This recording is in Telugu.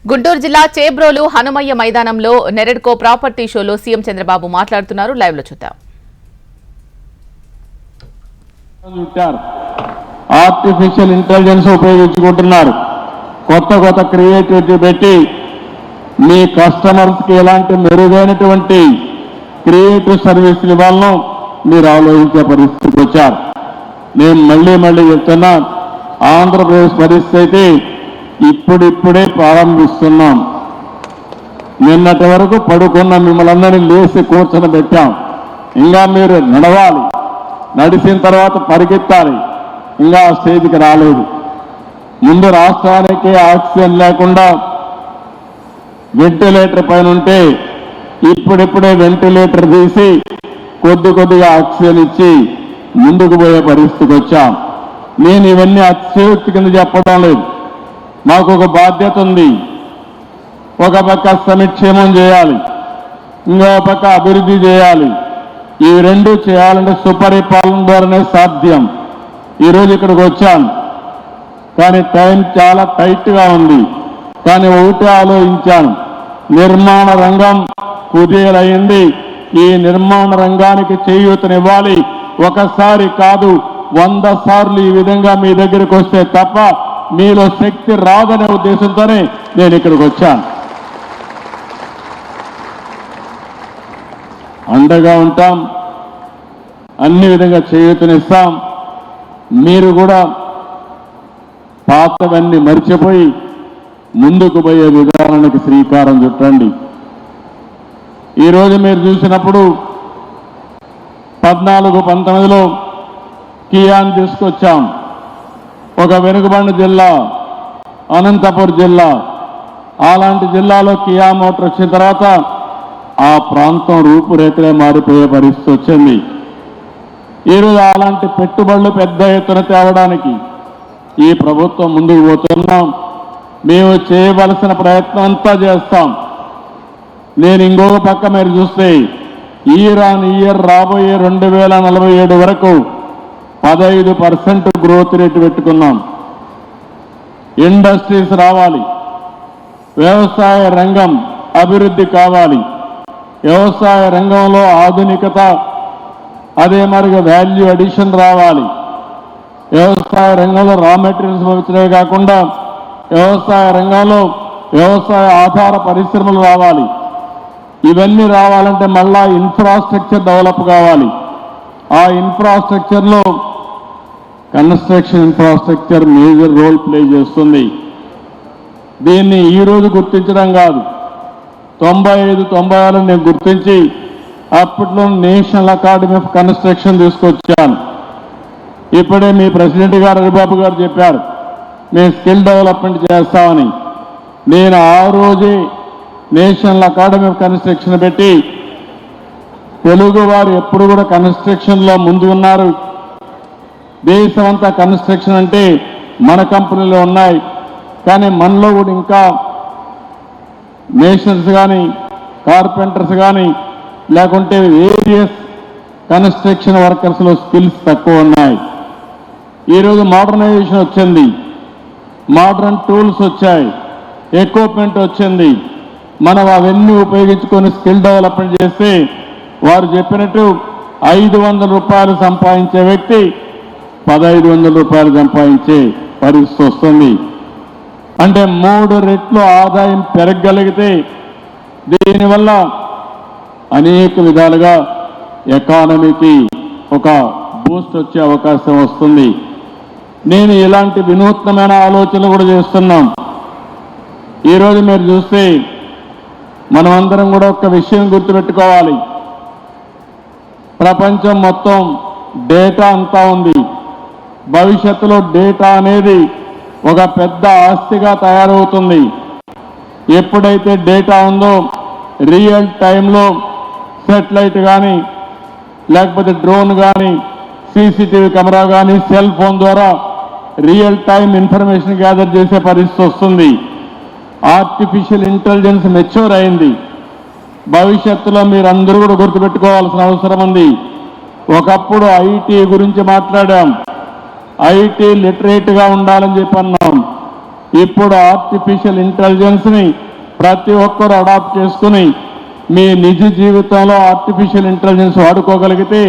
గుంటూరు జిల్లా చేబ్రోలు హనుమయ్య మైదానంలో నెరెడ్కో ప్రాపర్టీ షోలో సీఎం చంద్రబాబు మాట్లాడుతున్నారు. లైవ్ లో చూద్దాం. ఆర్టిఫిషియల్ ఇంటెలిజెన్స్ ఉపయోగించుకుంటున్నారు. కొత్త క్రియేటివిటీ పెట్టి మీ కస్టమర్స్ కి ఎలాంటి మెరుగైనటువంటి క్రియేటివ్ సర్వీసులు ఇవ్వాలనో మీరు ఆలోచించే పరిస్థితికి వచ్చారు. నేను మళ్ళీ చెప్తున్నా, ఆంధ్రప్రదేశ్ పరిస్థితి ఇప్పుడిప్పుడే ప్రారంభిస్తున్నాం. నిన్నటి వరకు పడుకున్న మిమ్మల్ని అందరినీ లేచి కూర్చొని పెట్టాం. ఇంకా మీరు నడవాలి, నడిచిన తర్వాత పరిగెత్తాలి. ఇంకా ఆ స్టేజ్కి రాలేదు. ముందు రాష్ట్రానికి ఆక్సిజన్ లేకుండా వెంటిలేటర్ పైన ఉంటే ఇప్పుడిప్పుడే వెంటిలేటర్ తీసి కొద్దిగా ఆక్సిజన్ ఇచ్చి ముందుకు పోయే పరిస్థితికి వచ్చాం. నేను ఇవన్నీ అతిశయోక్తి కింద చెప్పడం లేదు. మాకు ఒక బాధ్యత ఉంది. ఒక పక్క సంక్షేమం చేయాలి, ఇంకో పక్క అభివృద్ధి చేయాలి. ఈ రెండు చేయాలంటే సుపరిపాలన ద్వారానే సాధ్యం. ఈరోజు ఇక్కడికి వచ్చాను, కానీ టైం చాలా టైట్గా ఉంది. కానీ ఒకటే ఆలోచించాను, నిర్మాణ రంగం కుదేలైంది. ఈ నిర్మాణ రంగానికి చేయూతనివ్వాలి. ఒకసారి కాదు 100 సార్లు ఈ విధంగా మీ దగ్గరికి వస్తే తప్ప మీలో శక్తి రాదనే ఉద్దేశంతోనే నేను ఇక్కడికి వచ్చాను. అండగా ఉంటాం, అన్ని విధంగా చేయూతనిస్తాం. మీరు కూడా పాతవన్నీ మర్చిపోయి ముందుకు పోయే విధానానికి శ్రీకారం చుట్టండి. ఈరోజు మీరు చూసినప్పుడు 14-19లో కియాన్ తీసుకొచ్చాం. ఒక వెనుకబడిన జిల్లా అనంతపురం జిల్లా, అలాంటి జిల్లాలో కియా మోటార్ వచ్చిన తర్వాత ఆ ప్రాంతం రూపురేఖలే మారిపోయే పరిస్థితి వచ్చింది. ఈరోజు అలాంటి పెట్టుబడులు పెద్ద ఎత్తున తేవడానికి ఈ ప్రభుత్వం ముందుకు పోతున్నాం. మేము చేయవలసిన ప్రయత్నం అంతా చేస్తాం. నేను ఇంకొక పక్క మీరు చూస్తే ఇయర్ రాబోయే 2047 వరకు 15% గ్రోత్ రేటు పెట్టుకున్నాం. ఇండస్ట్రీస్ రావాలి, వ్యవసాయ రంగం అభివృద్ధి కావాలి, వ్యవసాయ రంగంలో ఆధునికత, అదే మరిగా వాల్యూ అడిషన్ రావాలి. వ్యవసాయ రంగంలో రా మెటీరియల్స్ పంపించడమే కాకుండా వ్యవసాయ రంగంలో వ్యవసాయ ఆధార పరిశ్రమలు రావాలి. ఇవన్నీ రావాలంటే మళ్ళా ఇన్ఫ్రాస్ట్రక్చర్ డెవలప్ కావాలి. ఆ ఇన్ఫ్రాస్ట్రక్చర్లో construction infrastructure major role play చేస్తుంది. దీన్ని ఈరోజు గుర్తించడం కాదు, 95-96 నేను గుర్తించి అప్పట్లో నేషనల్ అకాడమీ ఆఫ్ కన్స్ట్రక్షన్ తీసుకొచ్చాను. ఇప్పుడే మీ ప్రెసిడెంట్ గారు హరిబాబు గారు చెప్పారు, మేము స్కిల్ డెవలప్మెంట్ చేస్తామని. నేను ఆ రోజే నేషనల్ అకాడమీ ఆఫ్ కన్స్ట్రక్షన్ పెట్టి, తెలుగు వారు ఎప్పుడు కూడా కన్స్ట్రక్షన్లో ముందు ఉన్నారు. దేశమంతా కన్స్ట్రక్షన్ అంటే మన కంపెనీలో ఉన్నాయి, కానీ మనలో కూడా ఇంకా మేషన్స్ కానీ కార్పెంటర్స్ కానీ లేకుంటే వేరియస్ కన్స్ట్రక్షన్ వర్కర్స్లో స్కిల్స్ తక్కువ ఉన్నాయి. ఈరోజు మోడర్నైజేషన్ వచ్చింది, మోడర్న్ టూల్స్ వచ్చాయి, ఎక్విప్మెంట్ వచ్చింది. మనం అవన్నీ ఉపయోగించుకొని స్కిల్ డెవలప్మెంట్ చేస్తే వారు చెప్పినట్టు 500 రూపాయలు సంపాదించే వ్యక్తి 1500 రూపాయలు సంపాదించే పరిస్థితి వస్తుంది. అంటే 3 రెట్లు ఆదాయం పెరగగలిగితే దీనివల్ల అనేక విధాలుగా ఎకానమీకి ఒక బూస్ట్ వచ్చే అవకాశం వస్తుంది. నేను ఇలాంటి వినూత్నమైన ఆలోచనలు కూడా చేస్తున్నాం. ఈరోజు మీరు చూస్తే మనమందరం కూడా ఒక విషయం గుర్తుపెట్టుకోవాలి, ప్రపంచం మొత్తం డేటా అంతా ఉంది. భవిష్యత్తులో డేటా అనేది ఒక పెద్ద ఆస్తిగా తయారవుతుంది. ఎప్పుడైతే డేటా ఉందో రియల్ టైంలో సెటిలైట్ కానీ లేకపోతే డ్రోన్ కానీ సీసీటీవీ కెమెరా కానీ సెల్ ఫోన్ ద్వారా రియల్ టైం ఇన్ఫర్మేషన్ గ్యాదర్ చేసే పరిస్థితి వస్తుంది. ఆర్టిఫిషియల్ ఇంటెలిజెన్స్ మెచ్యూర్ అయింది. భవిష్యత్తులో మీరందరూ కూడా గుర్తుపెట్టుకోవాల్సిన అవసరం ఉంది. ఒకప్పుడు ఐటీ గురించి మాట్లాడాం, ఐటీ లిటరేట్గా ఉండాలని చెప్పి అన్నాం. ఇప్పుడు ఆర్టిఫిషియల్ ఇంటెలిజెన్స్ని ప్రతి ఒక్కరు అడాప్ట్ చేసుకుని మీ నిజ జీవితంలో ఆర్టిఫిషియల్ ఇంటెలిజెన్స్ వాడుకోగలిగితే